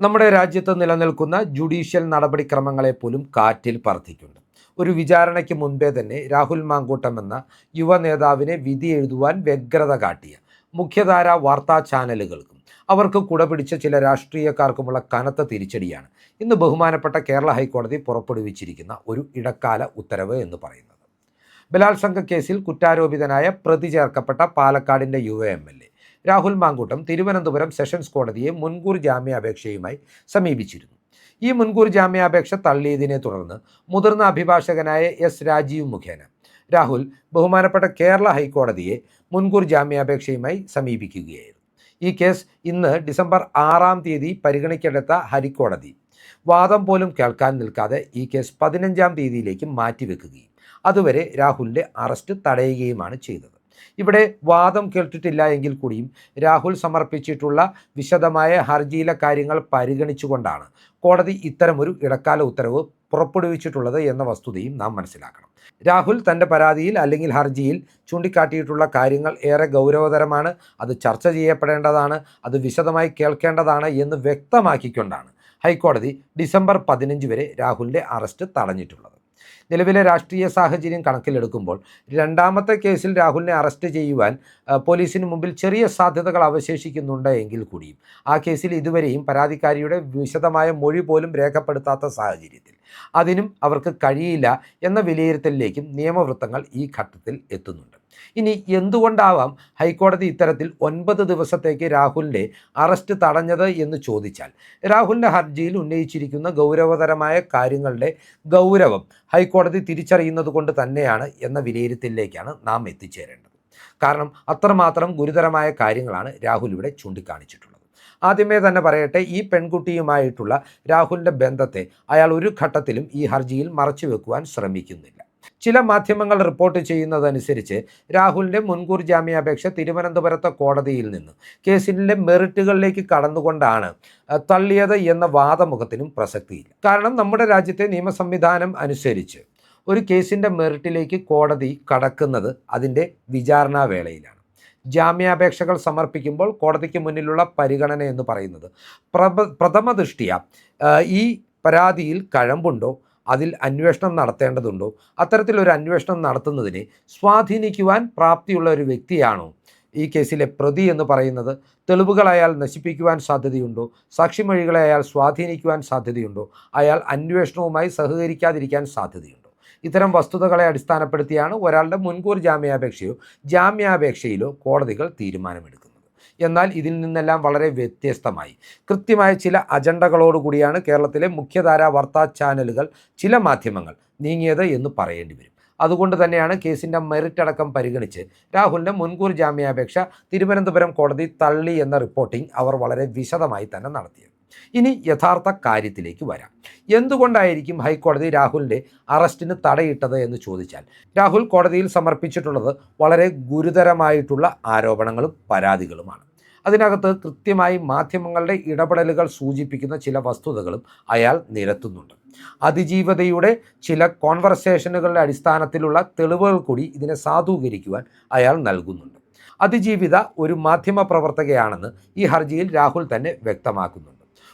നമ്മുടെ രാജ്യത്ത് നിലനിൽക്കുന്ന ജുഡീഷ്യൽ നടപടിക്രമങ്ങളെ പോലും കാറ്റിൽ പറത്തിക്കൊണ്ട് ഒരു വിചാരണയ്ക്ക് മുൻപേ തന്നെ രാഹുൽ മാങ്കൂട്ടം എന്ന യുവ നേതാവിനെ വിധി എഴുതുവാൻ വ്യഗ്രത കാട്ടിയ മുഖ്യധാര വാർത്താ ചാനലുകൾക്കും അവർക്ക് കുടപിടിച്ച ചില രാഷ്ട്രീയക്കാർക്കുമുള്ള കനത്ത തിരിച്ചടിയാണ് ഇന്ന് ബഹുമാനപ്പെട്ട കേരള ഹൈക്കോടതി പുറപ്പെടുവിച്ചിരിക്കുന്ന ഒരു ഇടക്കാല ഉത്തരവ് എന്ന് പറയുന്നത്. ബലാത്സംഗ കേസിൽ കുറ്റാരോപിതനായ പ്രതി ചേർക്കപ്പെട്ട പാലക്കാടിൻ്റെ യുവ MLA രാഹുൽ മാങ്കൂട്ടം തിരുവനന്തപുരം സെഷൻസ് കോടതിയെ മുൻകൂർ ജാമ്യാപേക്ഷയുമായി സമീപിച്ചിരുന്നു. ഈ മുൻകൂർ ജാമ്യാപേക്ഷ തള്ളിയതിനെ തുടർന്ന് മുതിർന്ന അഭിഭാഷകനായ രാജീവ് മുഖേന രാഹുൽ ബഹുമാനപ്പെട്ട കേരള ഹൈക്കോടതിയെ മുൻകൂർ ജാമ്യാപേക്ഷയുമായി സമീപിക്കുകയായിരുന്നു. ഈ കേസ് ഇന്ന് ഡിസംബർ 6 പരിഗണിക്കെടുത്ത ഹൈക്കോടതി വാദം പോലും കേൾക്കാൻ നിൽക്കാതെ ഈ കേസ് 15 തീയതിയിലേക്ക് മാറ്റിവെക്കുകയും അതുവരെ രാഹുലിൻ്റെ അറസ്റ്റ് തടയുകയുമാണ് ചെയ്തത്. ഇവിടെ വാദം കേട്ടിട്ടില്ല എങ്കിൽ കൂടിയും രാഹുൽ സമർപ്പിച്ചിട്ടുള്ള വിശദമായ ഹർജിയിലെ കാര്യങ്ങൾ പരിഗണിച്ചുകൊണ്ടാണ് കോടതി ഇത്തരമൊരു ഇടക്കാല ഉത്തരവ് പുറപ്പെടുവിച്ചിട്ടുള്ളത് എന്ന വസ്തുതയും നാം മനസ്സിലാക്കണം. രാഹുൽ തൻ്റെ പരാതിയിൽ അല്ലെങ്കിൽ ഹർജിയിൽ ചൂണ്ടിക്കാട്ടിയിട്ടുള്ള കാര്യങ്ങൾ ഏറെ ഗൗരവതരമാണ്, അത് ചർച്ച ചെയ്യപ്പെടേണ്ടതാണ്, അത് വിശദമായി കേൾക്കേണ്ടതാണ് എന്ന് വ്യക്തമാക്കിക്കൊണ്ടാണ് ഹൈക്കോടതി ഡിസംബർ 15 വരെ രാഹുലിൻ്റെ അറസ്റ്റ് തടഞ്ഞിട്ടുള്ളത്. നിലവിലെ രാഷ്ട്രീയ സാഹചര്യം കണക്കിലെടുക്കുമ്പോൾ രണ്ടാമത്തെ കേസിൽ രാഹുലിനെ അറസ്റ്റ് ചെയ്യുവാൻ പോലീസിന് മുമ്പിൽ ചെറിയ സാധ്യതകൾ അവശേഷിക്കുന്നുണ്ട് എങ്കിൽ കൂടിയും ആ കേസിൽ ഇതുവരെയും പരാതിക്കാരിയുടെ വിശദമായ മൊഴി പോലും രേഖപ്പെടുത്താത്ത സാഹചര്യത്തിൽ അതിനും അവർക്ക് കഴിയില്ല എന്ന വിലയിരുത്തലിലേക്കും നിയമവൃത്തങ്ങൾ ഈ ഘട്ടത്തിൽ എത്തുന്നുണ്ട്. ഇനി എന്തുകൊണ്ടാവാം ഹൈക്കോടതി ഇത്തരത്തിൽ 9 ദിവസത്തേക്ക് രാഹുലിൻ്റെ അറസ്റ്റ് തടഞ്ഞത് എന്ന് ചോദിച്ചാൽ, രാഹുലിൻ്റെ ഹർജിയിൽ ഉന്നയിച്ചിരിക്കുന്ന ഗൗരവതരമായ കാര്യങ്ങളുടെ ഗൗരവം ഹൈക്കോടതി തിരിച്ചറിയുന്നത് കൊണ്ട് തന്നെയാണ് എന്ന വിലയിരുത്തലിലേക്കാണ് നാം എത്തിച്ചേരേണ്ടത്. കാരണം അത്രമാത്രം ഗുരുതരമായ കാര്യങ്ങളാണ് രാഹുൽ ഇവിടെ ചൂണ്ടിക്കാണിച്ചിട്ടുള്ളത്. ആദ്യമേ തന്നെ പറയട്ടെ, ഈ പെൺകുട്ടിയുമായിട്ടുള്ള രാഹുലിൻ്റെ ബന്ധത്തെ അയാൾ ഒരു ഘട്ടത്തിലും ഈ ഹർജിയിൽ മറച്ചു വെക്കുവാൻ ശ്രമിക്കുന്നില്ല. ചില മാധ്യമങ്ങൾ റിപ്പോർട്ട് ചെയ്യുന്നതനുസരിച്ച് രാഹുലിൻ്റെ മുൻകൂർ ജാമ്യാപേക്ഷ തിരുവനന്തപുരത്തെ കോടതിയിൽ നിന്ന് കേസിൻ്റെ മെറിറ്റുകളിലേക്ക് കടന്നുകൊണ്ടാണ് തള്ളിയത് എന്ന വാദമുഖത്തിനും പ്രസക്തിയില്ല. കാരണം നമ്മുടെ രാജ്യത്തെ നിയമ സംവിധാനം അനുസരിച്ച് ഒരു കേസിൻ്റെ മെറിറ്റിലേക്ക് കോടതി കടക്കുന്നത് അതിൻ്റെ വിചാരണാ വേളയിലാണ്. ജാമ്യാപേക്ഷകൾ സമർപ്പിക്കുമ്പോൾ കോടതിക്ക് മുന്നിലുള്ള പരിഗണന എന്ന് പറയുന്നത് പ്രഥമ ദൃഷ്ട്യാ ഈ പരാതിയിൽ കഴമ്പുണ്ടോ, അതിൽ അന്വേഷണം നടത്തേണ്ടതുണ്ടോ, അത്തരത്തിലൊരു അന്വേഷണം നടത്തുന്നതിനെ സ്വാധീനിക്കുവാൻ പ്രാപ്തിയുള്ള ഒരു വ്യക്തിയാണോ ഈ കേസിലെ പ്രതി എന്ന് പറയുന്നത്, തെളിവുകൾ അയാൾ നശിപ്പിക്കുവാൻ സാധ്യതയുണ്ടോ, സാക്ഷിമൊഴികളെ അയാൾ സ്വാധീനിക്കുവാൻ സാധ്യതയുണ്ടോ, അയാൾ അന്വേഷണവുമായി സഹകരിക്കാതിരിക്കാൻ സാധ്യതയുണ്ടോ, ഇത്തരം വസ്തുതകളെ അടിസ്ഥാനപ്പെടുത്തിയാണ് ഒരാളുടെ മുൻകൂർ ജാമ്യാപേക്ഷയിലോ കോടതികൾ തീരുമാനമെടുക്കുന്നത്. എന്നാൽ ഇതിൽ നിന്നെല്ലാം വളരെ വ്യത്യസ്തമായി കൃത്യമായ ചില അജണ്ടകളോടുകൂടിയാണ് കേരളത്തിലെ മുഖ്യധാരാ വാർത്താ ചാനലുകൾ, ചില മാധ്യമങ്ങൾ നീങ്ങിയത് എന്ന് പറയേണ്ടി വരും. അതുകൊണ്ട് തന്നെയാണ് കേസിൻ്റെ മെറിറ്റ് അടക്കം പരിഗണിച്ച് രാഹുലിൻ്റെ മുൻകൂർ ജാമ്യാപേക്ഷ തിരുവനന്തപുരം കോടതി തള്ളി എന്ന റിപ്പോർട്ടിംഗ് അവർ വളരെ വിശദമായി തന്നെ നടത്തിയത്. ഇനി യഥാർത്ഥ കാര്യത്തിലേക്ക് വരാം. എന്തുകൊണ്ടായിരിക്കും ഹൈക്കോടതി രാഹുലിൻ്റെ അറസ്റ്റിന് തടയിട്ടത് എന്ന് ചോദിച്ചാൽ, രാഹുൽ കോടതിയിൽ സമർപ്പിച്ചിട്ടുള്ളത് വളരെ ഗുരുതരമായിട്ടുള്ള ആരോപണങ്ങളും പരാതികളുമാണ്. അതിനകത്ത് കൃത്യമായി മാധ്യമങ്ങളുടെ ഇടപെടലുകൾ സൂചിപ്പിക്കുന്ന ചില വസ്തുതകളും അയാൾ നിരത്തുന്നുണ്ട്. അതിജീവതയുടെ ചില കോൺവെർസേഷനുകളുടെ അടിസ്ഥാനത്തിലുള്ള തെളിവുകൾ കൂടി ഇതിനെ സാധൂകരിക്കുവാൻ അയാൾ നൽകുന്നുണ്ട്. അതിജീവിത ഒരു മാധ്യമ പ്രവർത്തകയാണെന്ന് ഈ ഹർജിയിൽ രാഹുൽ തന്നെ വ്യക്തമാക്കുന്നുണ്ട്.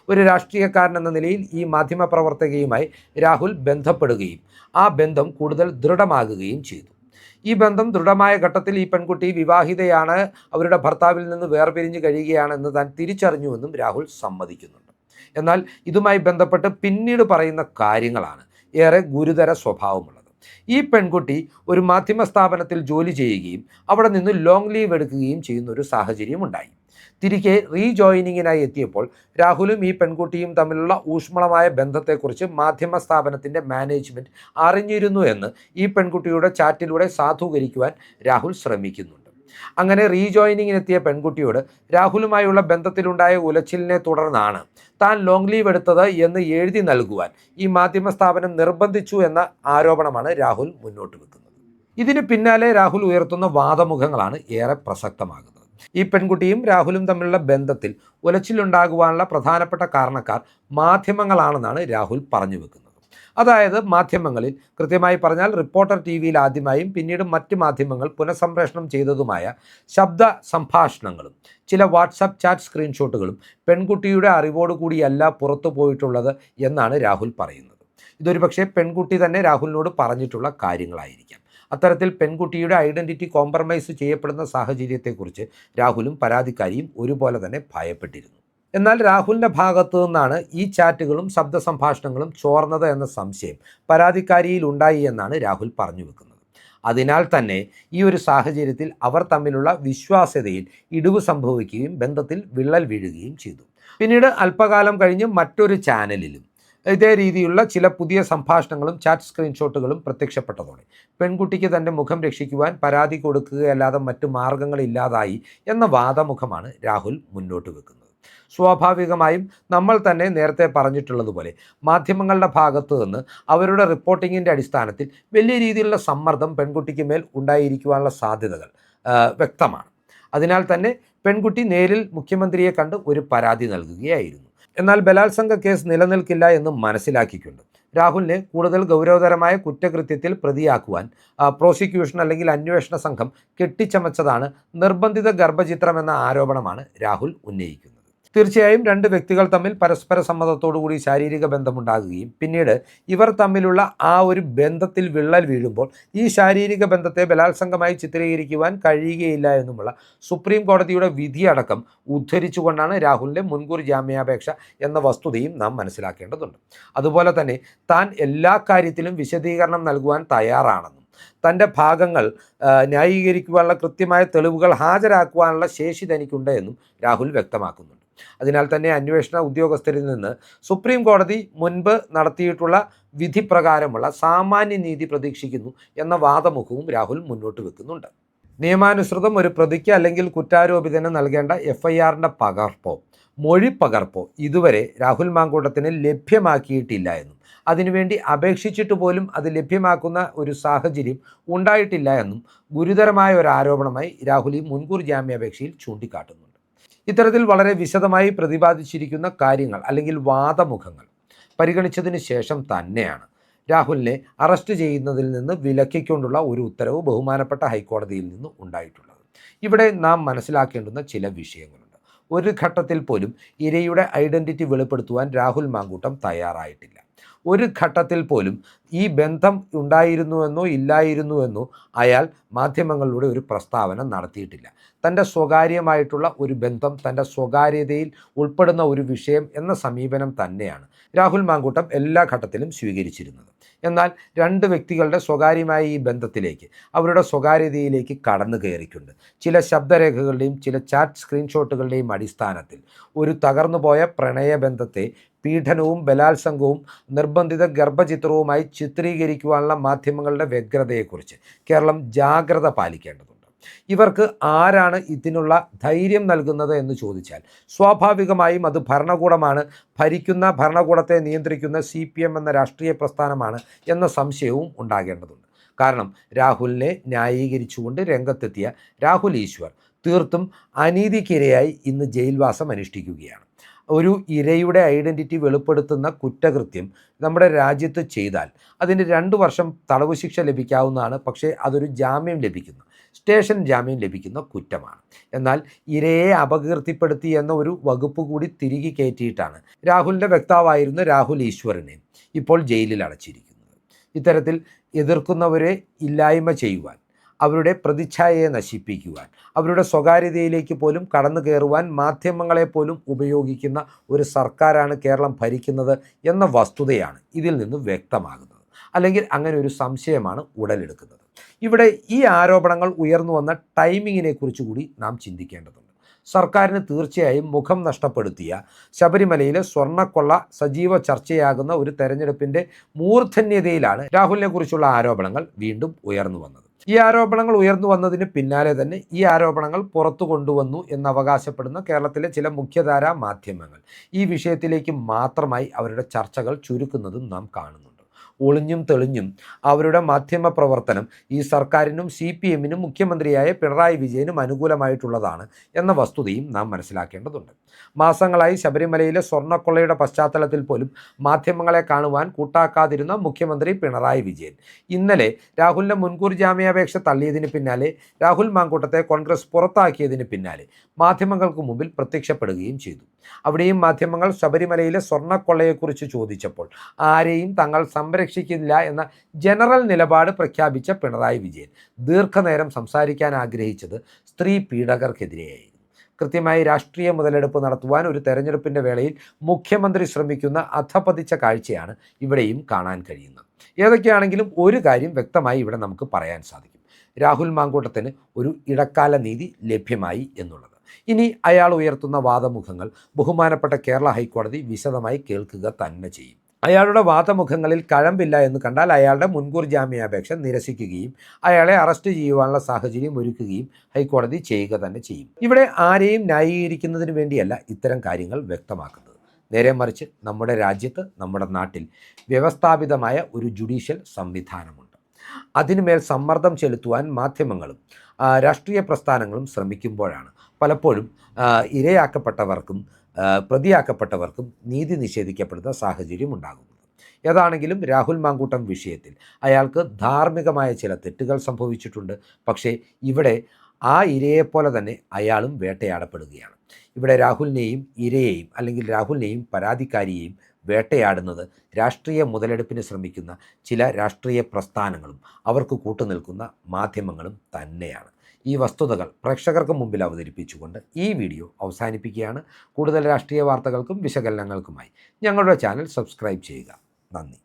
ഒരു രാഷ്ട്രീയക്കാരൻ എന്ന നിലയിൽ ഈ മാധ്യമ പ്രവർത്തകയുമായി രാഹുൽ ബന്ധപ്പെടുകയും ആ ബന്ധം കൂടുതൽ ദൃഢമാകുകയും ചെയ്തു. ഈ ബന്ധം ദൃഢമായ ഘട്ടത്തിൽ ഈ പെൺകുട്ടി വിവാഹിതയാണ്, അവരുടെ ഭർത്താവിൽ നിന്ന് വേർപിരിഞ്ഞ് കഴിയുകയാണെന്ന് താൻ തിരിച്ചറിഞ്ഞുവെന്നും രാഹുൽ സമ്മതിക്കുന്നുണ്ട്. എന്നാൽ ഇതുമായി ബന്ധപ്പെട്ട് പിന്നീട് പറയുന്ന കാര്യങ്ങളാണ് ഏറെ ഗുരുതര സ്വഭാവമുള്ളത്. ഈ പെൺകുട്ടി ഒരു മാധ്യമ സ്ഥാപനത്തിൽ ജോലി ചെയ്യുകയും അവിടെ നിന്ന് ലോങ് ലീവ് എടുക്കുകയും ചെയ്യുന്ന ഒരു സാഹചര്യം ഉണ്ടായി. തിരികെ റീജോയിനിങ്ങിനായി എത്തിയപ്പോൾ രാഹുലും ഈ പെൺകുട്ടിയും തമ്മിലുള്ള ഊഷ്മളമായ ബന്ധത്തെക്കുറിച്ച് മാധ്യമ സ്ഥാപനത്തിൻ്റെ മാനേജ്മെൻറ്റ് അറിഞ്ഞിരുന്നു എന്ന് ഈ പെൺകുട്ടിയുടെ ചാറ്റിലൂടെ സാധൂകരിക്കുവാൻ രാഹുൽ ശ്രമിക്കുന്നുണ്ട്. അങ്ങനെ റീജോയിനിങ്ങിനെത്തിയ പെൺകുട്ടിയോട് രാഹുലുമായുള്ള ബന്ധത്തിലുണ്ടായ ഉലച്ചിലിനെ തുടർന്നാണ് താൻ ലോങ് ലീവ് എടുത്തത് എന്ന് എഴുതി നൽകുവാൻ ഈ മാധ്യമ സ്ഥാപനം നിർബന്ധിച്ചു എന്ന ആരോപണമാണ് രാഹുൽ മുന്നോട്ട് വെക്കുന്നത്. ഇതിന് പിന്നാലെ രാഹുൽ ഉയർത്തുന്ന വാദമുഖങ്ങളാണ് ഏറെ പ്രസക്തമാകുന്നത്. ഈ പെൺകുട്ടിയും രാഹുലും തമ്മിലുള്ള ബന്ധത്തിൽ ഉലച്ചിലുണ്ടാകുവാനുള്ള പ്രധാനപ്പെട്ട കാരണക്കാർ മാധ്യമങ്ങളാണെന്നാണ് രാഹുൽ പറഞ്ഞു വെക്കുന്നത്. അതായത് മാധ്യമങ്ങളിൽ, കൃത്യമായി പറഞ്ഞാൽ റിപ്പോർട്ടർ ടി വിയിൽ ആദ്യമായും പിന്നീട് മറ്റ് മാധ്യമങ്ങൾ പുനഃസംപ്രേഷണം ചെയ്തതുമായ ശബ്ദ സംഭാഷണങ്ങളും ചില വാട്സാപ്പ് ചാറ്റ് സ്ക്രീൻഷോട്ടുകളും പെൺകുട്ടിയുടെ അറിവോടുകൂടിയല്ല പുറത്തു പോയിട്ടുള്ളത് എന്നാണ് രാഹുൽ പറയുന്നത്. ഇതൊരു പക്ഷേ പെൺകുട്ടി തന്നെ രാഹുലിനോട് പറഞ്ഞിട്ടുള്ള കാര്യങ്ങളായിരിക്കാം. അത്തരത്തിൽ പെൺകുട്ടിയുടെ ഐഡൻറ്റിറ്റി കോംപ്രമൈസ് ചെയ്യപ്പെടുന്ന സാഹചര്യത്തെക്കുറിച്ച് രാഹുലും പരാതിക്കാരിയും ഒരുപോലെ തന്നെ ഭയപ്പെട്ടിരുന്നു. എന്നാൽ രാഹുലിൻ്റെ ഭാഗത്തു നിന്നാണ് ഈ ചാറ്റുകളും ശബ്ദ സംഭാഷണങ്ങളും ചോർന്നത് എന്ന സംശയം പരാതിക്കാരിയിൽ ഉണ്ടായി എന്നാണ് രാഹുൽ പറഞ്ഞു വെക്കുന്നത്. അതിനാൽ തന്നെ ഈ ഒരു സാഹചര്യത്തിൽ അവർ തമ്മിലുള്ള വിശ്വാസ്യതയിൽ ഇടിവ് സംഭവിക്കുകയും ബന്ധത്തിൽ വിള്ളൽ വീഴുകയും ചെയ്തു. പിന്നീട് അല്പകാലം കഴിഞ്ഞ് മറ്റൊരു ചാനലിലും ഇതേ രീതിയിലുള്ള ചില പുതിയ സംഭാഷണങ്ങളും ചാറ്റ് സ്ക്രീൻഷോട്ടുകളും പ്രത്യക്ഷപ്പെട്ടതോടെ പെൺകുട്ടിക്ക് തൻ്റെ മുഖം രക്ഷിക്കുവാൻ പരാതി കൊടുക്കുകയല്ലാതെ മറ്റു മാർഗങ്ങളില്ലാതായി എന്ന വാദമുഖമാണ് രാഹുൽ മുന്നോട്ട് വെക്കുന്നത്. സ്വാഭാവികമായും നമ്മൾ തന്നെ നേരത്തെ പറഞ്ഞിട്ടുള്ളതുപോലെ മാധ്യമങ്ങളുടെ ഭാഗത്തു നിന്ന് അവരുടെ റിപ്പോർട്ടിങ്ങിൻ്റെ അടിസ്ഥാനത്തിൽ വലിയ രീതിയിലുള്ള സമ്മർദ്ദം പെൺകുട്ടിക്ക് മേൽ ഉണ്ടായിരിക്കുവാനുള്ള സാധ്യതകൾ വ്യക്തമാണ്. അതിനാൽ തന്നെ പെൺകുട്ടി നേരിൽ മുഖ്യമന്ത്രിയെ കണ്ട് ഒരു പരാതി നൽകുകയായിരുന്നു. എന്നാൽ ബലാത്സംഗ കേസ് നിലനിൽക്കില്ല എന്ന് മനസ്സിലാക്കിക്കൊണ്ട് രാഹുലിനെ കൂടുതൽ ഗൗരവതരമായ കുറ്റകൃത്യത്തിൽ പ്രതിയാക്കുവാൻ പ്രോസിക്യൂഷൻ അല്ലെങ്കിൽ അന്വേഷണ സംഘം കെട്ടിച്ചമച്ചതാണ് നിർബന്ധിത ഗർഭചിത്രം എന്ന ആരോപണമാണ് രാഹുൽ ഉന്നയിക്കുന്നത്. തീർച്ചയായും രണ്ട് വ്യക്തികൾ തമ്മിൽ പരസ്പര സമ്മതത്തോടുകൂടി ശാരീരിക ബന്ധമുണ്ടാകുകയും പിന്നീട് ഇവർ തമ്മിലുള്ള ആ ഒരു ബന്ധത്തിൽ വിള്ളൽ വീഴുമ്പോൾ ഈ ശാരീരിക ബന്ധത്തെ ബലാത്സംഗമായി ചിത്രീകരിക്കുവാൻ കഴിയുകയില്ല എന്നുമുള്ള സുപ്രീം കോടതിയുടെ വിധിയടക്കം ഉദ്ധരിച്ചുകൊണ്ടാണ് രാഹുലിൻ്റെ മുൻകൂർ ജാമ്യാപേക്ഷ എന്ന വസ്തുതയും നാം മനസ്സിലാക്കേണ്ടതുണ്ട്. അതുപോലെ തന്നെ താൻ എല്ലാ കാര്യത്തിലും വിശദീകരണം നൽകുവാൻ തയ്യാറാണെന്നും തൻ്റെ ഭാഗങ്ങൾ ന്യായീകരിക്കുവാനുള്ള കൃത്യമായ തെളിവുകൾ ഹാജരാക്കുവാനുള്ള ശേഷി തനിക്കുണ്ട് എന്നും രാഹുൽ വ്യക്തമാക്കുന്നുണ്ട്. അതിനാൽ തന്നെ അന്വേഷണ ഉദ്യോഗസ്ഥരിൽ നിന്ന് സുപ്രീം കോടതി മുൻപ് നടത്തിയിട്ടുള്ള വിധി പ്രകാരമുള്ള സാമാന്യ നീതി പ്രതീക്ഷിക്കുന്നു എന്ന വാദമുഖവും രാഹുൽ മുന്നോട്ട് വെക്കുന്നുണ്ട്. നിയമാനുസൃതം ഒരു പ്രതിക്ക് അല്ലെങ്കിൽ കുറ്റാരോപിതന് നൽകേണ്ട FIRൻ്റെ പകർപ്പോ മൊഴി പകർപ്പോ ഇതുവരെ രാഹുൽ മാങ്കൂട്ടത്തിന് ലഭ്യമാക്കിയിട്ടില്ല എന്നും അതിനുവേണ്ടി അപേക്ഷിച്ചിട്ട് പോലും അത് ലഭ്യമാക്കുന്ന ഒരു സാഹചര്യം ഉണ്ടായിട്ടില്ല എന്നും ഗുരുതരമായ ഒരു ആരോപണമായി രാഹുൽ ഈ മുൻകൂർ ജാമ്യാപേക്ഷയിൽ ചൂണ്ടിക്കാട്ടുന്നുണ്ട്. ഇത്തരത്തിൽ വളരെ വിശദമായി പ്രതിപാദിച്ചിരിക്കുന്ന കാര്യങ്ങൾ അല്ലെങ്കിൽ വാദമുഖങ്ങൾ പരിഗണിച്ചതിന് ശേഷം തന്നെയാണ് രാഹുലിനെ അറസ്റ്റ് ചെയ്യുന്നതിൽ നിന്ന് വിലക്കിക്കൊണ്ടുള്ള ഒരു ഉത്തരവ് ബഹുമാനപ്പെട്ട ഹൈക്കോടതിയിൽ നിന്ന് ഉണ്ടായിട്ടുള്ളത്. ഇവിടെ നാം മനസ്സിലാക്കേണ്ടുന്ന ചില വിഷയങ്ങളുണ്ട്. ഒരു ഘട്ടത്തിൽ പോലും ഇരയുടെ ഐഡൻറ്റിറ്റി വെളിപ്പെടുത്തുവാൻ രാഹുൽ മാങ്കൂട്ടം തയ്യാറായിട്ടില്ല. ഒരു ഘട്ടത്തിൽ പോലും ഈ ബന്ധം ഉണ്ടായിരുന്നുവെന്നോ ഇല്ലായിരുന്നുവെന്നോ അയാൾ മാധ്യമങ്ങളിലൂടെ ഒരു പ്രസ്താവന നടത്തിയിട്ടില്ല. തൻ്റെ സ്വകാര്യമായിട്ടുള്ള ഒരു ബന്ധം തൻ്റെ സ്വകാര്യതയിൽ ഉൾപ്പെടുന്ന ഒരു വിഷയം എന്ന സമീപനം തന്നെയാണ് രാഹുൽ മാങ്കൂട്ടം എല്ലാ ഘട്ടത്തിലും സ്വീകരിച്ചിരുന്നത്. എന്നാൽ രണ്ട് വ്യക്തികളുടെ സ്വകാര്യമായ ഈ ബന്ധത്തിലേക്ക് അവരുടെ സ്വകാര്യതയിലേക്ക് കടന്നു കയറിക്കൊണ്ട് ചില ശബ്ദരേഖകളുടെയും ചില ചാറ്റ് സ്ക്രീൻഷോട്ടുകളുടെയും അടിസ്ഥാനത്തിൽ ഒരു തകർന്നുപോയ പ്രണയബന്ധത്തെ പീഡനവും ബലാത്സംഗവും നിർബന്ധിത ഗർഭചിത്രവുമായി ചിത്രീകരിക്കുവാനുള്ള മാധ്യമങ്ങളുടെ വ്യഗ്രതയെക്കുറിച്ച് കേരളം ജാഗ്രത പാലിക്കേണ്ടതുണ്ട്. ഇവർക്ക് ആരാണ് ഇതിനുള്ള ധൈര്യം നൽകുന്നത് എന്ന് ചോദിച്ചാൽ സ്വാഭാവികമായും അത് ഭരണകൂടമാണ്, ഭരിക്കുന്ന ഭരണകൂടത്തെ നിയന്ത്രിക്കുന്ന CPM എന്ന രാഷ്ട്രീയ പ്രസ്ഥാനമാണ് എന്ന സംശയവും ഉണ്ടാകേണ്ടതുണ്ട്. കാരണം രാഹുലിനെ ന്യായീകരിച്ചുകൊണ്ട് രംഗത്തെത്തിയ രാഹുൽ ഈശ്വർ തീർത്തും അനീതിക്കിരയായി ഇന്ന് ജയിൽവാസം അനുഷ്ഠിക്കുകയാണ്. ഒരു ഇരയുടെ ഐഡൻറ്റിറ്റി വെളിപ്പെടുത്തുന്ന കുറ്റകൃത്യം നമ്മുടെ രാജ്യത്ത് ചെയ്താൽ അതിന് 2 വർഷം തടവ് ശിക്ഷ ലഭിക്കാവുന്നതാണ്. പക്ഷേ അതൊരു ജാമ്യം ലഭിക്കുന്ന, സ്റ്റേഷൻ ജാമ്യം ലഭിക്കുന്ന കുറ്റമാണ്. എന്നാൽ ഇരയെ അപകീർത്തിപ്പെടുത്തി എന്ന ഒരു വകുപ്പ് കൂടി തിരികെ കയറ്റിയിട്ടാണ് രാഹുലിൻ്റെ വക്താവായിരുന്ന രാഹുൽ ഈശ്വറിനെ ഇപ്പോൾ ജയിലിൽ അടച്ചിരിക്കുന്നത്. ഇത്തരത്തിൽ എതിർക്കുന്നവരെ ഇല്ലായ്മ ചെയ്യുവാൻ, അവരുടെ പ്രതിച്ഛായയെ നശിപ്പിക്കുവാൻ, അവരുടെ സ്വകാര്യതയിലേക്ക് പോലും കടന്നു കയറുവാൻ മാധ്യമങ്ങളെപ്പോലും ഉപയോഗിക്കുന്ന ഒരു സർക്കാരാണ് കേരളം ഭരിക്കുന്നത് എന്ന വസ്തുതയാണ് ഇതിൽ നിന്ന് വ്യക്തമാകുന്നത്. അല്ലെങ്കിൽ അങ്ങനെ ഒരു സംശയമാണ് ഉടലെടുക്കുന്നത്. ഇവിടെ ഈ ആരോപണങ്ങൾ ഉയർന്നു വന്ന ടൈമിങ്ങിനെ കുറിച്ച് കൂടി നാം ചിന്തിക്കേണ്ടതുണ്ട്. സർക്കാരിന് തീർച്ചയായും മുഖം നഷ്ടപ്പെടുത്തിയ ശബരിമലയിലെ സ്വർണ്ണക്കൊള്ള സജീവ ചർച്ചയാകുന്ന ഒരു തെരഞ്ഞെടുപ്പിൻ്റെ മൂർധന്യതയിലാണ് രാഹുലിനെ കുറിച്ചുള്ള ആരോപണങ്ങൾ വീണ്ടും ഉയർന്നു വന്നത്. ഈ ആരോപണങ്ങൾ ഉയർന്നു വന്നതിന് പിന്നാലെ തന്നെ ഈ ആരോപണങ്ങൾ പുറത്തു കൊണ്ടുവന്നു എന്നവകാശപ്പെടുന്ന കേരളത്തിലെ ചില മുഖ്യധാരാ മാധ്യമങ്ങൾ ഈ വിഷയത്തിലേക്ക് മാത്രമായി അവരുടെ ചർച്ചകൾ ചുരുക്കുന്നതും നാം കാണുന്നുണ്ട്. ഒളിഞ്ഞും തെളിഞ്ഞും അവരുടെ മാധ്യമ പ്രവർത്തനം ഈ സർക്കാരിനും CPMനും മുഖ്യമന്ത്രിയായ പിണറായി വിജയനും അനുകൂലമായിട്ടുള്ളതാണ് എന്ന വസ്തുതയും നാം മനസ്സിലാക്കേണ്ടതുണ്ട്. മാസങ്ങളായി ശബരിമലയിലെ സ്വർണ്ണക്കൊള്ളയുടെ പശ്ചാത്തലത്തിൽ പോലും മാധ്യമങ്ങളെ കാണുവാൻ കൂട്ടാക്കാതിരുന്ന മുഖ്യമന്ത്രി പിണറായി വിജയൻ ഇന്നലെ രാഹുലിൻ്റെ മുൻകൂർ ജാമ്യാപേക്ഷ തള്ളിയതിന് പിന്നാലെ രാഹുൽ മാങ്കൂട്ടത്തെ കോൺഗ്രസ് പുറത്താക്കിയതിന് പിന്നാലെ മാധ്യമങ്ങൾക്ക് മുമ്പിൽ പ്രത്യക്ഷപ്പെടുകയും ചെയ്തു. അവിടെയും മാധ്യമങ്ങൾ ശബരിമലയിലെ സ്വർണ്ണക്കൊള്ളയെക്കുറിച്ച് ചോദിച്ചപ്പോൾ ആരെയും തങ്ങൾ സംരക്ഷിക്കില്ല എന്ന ജനറൽ നിലപാട് പ്രഖ്യാപിച്ച പിണറായി വിജയൻ ദീർഘനേരം സംസാരിക്കാൻ ആഗ്രഹിച്ചത് സ്ത്രീ പീഡകർക്കെതിരെയായിരുന്നു. കൃത്യമായി രാഷ്ട്രീയ മുതലെടുപ്പ് നടത്തുവാൻ ഒരു തെരഞ്ഞെടുപ്പിൻ്റെ വേളയിൽ മുഖ്യമന്ത്രി ശ്രമിക്കുന്ന അധപതിച്ച കാഴ്ചയാണ് ഇവിടെയും കാണാൻ കഴിയുന്നത്. ഏതൊക്കെയാണെങ്കിലും ഒരു കാര്യം വ്യക്തമായി ഇവിടെ നമുക്ക് പറയാൻ സാധിക്കും. രാഹുൽ മാങ്കൂട്ടത്തിന് ഒരു ഇടക്കാല നീതി ലഭ്യമായി എന്നുള്ളത്. ഇനി അയാൾ ഉയർത്തുന്ന വാദമുഖങ്ങൾ ബഹുമാനപ്പെട്ട കേരള ഹൈക്കോടതി വിശദമായി കേൾക്കുക തന്നെ ചെയ്യും. അയാളുടെ വാദമുഖങ്ങളിൽ കഴമ്പില്ല എന്ന് കണ്ടാൽ അയാളുടെ മുൻകൂർ ജാമ്യാപേക്ഷ നിരസിക്കുകയും അയാളെ അറസ്റ്റ് ചെയ്യുവാനുള്ള സാഹചര്യം ഒരുക്കുകയും ഹൈക്കോടതി ചെയ്യുക തന്നെ ചെയ്യും. ഇവിടെ ആരെയും ന്യായീകരിക്കുന്നതിന് വേണ്ടിയല്ല ഇത്തരം കാര്യങ്ങൾ വ്യക്തമാക്കുന്നത്. നേരെ മറിച്ച് നമ്മുടെ രാജ്യത്ത്, നമ്മുടെ നാട്ടിൽ വ്യവസ്ഥാപിതമായ ഒരു ജുഡീഷ്യൽ സംവിധാനമുണ്ട്. അതിനുമേൽ സമ്മർദ്ദം ചെലുത്തുവാൻ മാധ്യമങ്ങളും രാഷ്ട്രീയ പ്രസ്ഥാനങ്ങളും ശ്രമിക്കുമ്പോഴാണ് പലപ്പോഴും ഇരയാക്കപ്പെട്ടവർക്കും പ്രതിയാക്കപ്പെട്ടവർക്കും നീതി നിഷേധിക്കപ്പെടുന്ന സാഹചര്യം ഉണ്ടാകുന്നത്. ഏതാണെങ്കിലും രാഹുൽ മാങ്കൂട്ടം വിഷയത്തിൽ അയാൾക്ക് ധാർമ്മികമായ ചില തെറ്റുകൾ സംഭവിച്ചിട്ടുണ്ട്. പക്ഷേ ഇവിടെ ആ ഇരയെപ്പോലെ തന്നെ അയാളും വേട്ടയാടപ്പെടുകയാണ്. ഇവിടെ രാഹുലിനെയും ഇരയെയും അല്ലെങ്കിൽ രാഹുലിനെയും പരാതിക്കാരിയെയും വേട്ടയാടുന്നത് രാഷ്ട്രീയ മുതലെടുപ്പിന് ശ്രമിക്കുന്ന ചില രാഷ്ട്രീയ പ്രസ്ഥാനങ്ങളും അവർക്ക് കൂട്ടുനിൽക്കുന്ന മാധ്യമങ്ങളും തന്നെയാണ്. ഈ വസ്തുതകൾ പ്രേക്ഷകർക്ക് മുമ്പിൽ അവതരിപ്പിച്ചുകൊണ്ട് ഈ വീഡിയോ അവസാനിപ്പിക്കുകയാണ്. കൂടുതൽ രാഷ്ട്രീയ വാർത്തകൾക്കും വിശകലനങ്ങൾക്കുമായി ഞങ്ങളുടെ ചാനൽ സബ്സ്ക്രൈബ് ചെയ്യുക. നന്ദി.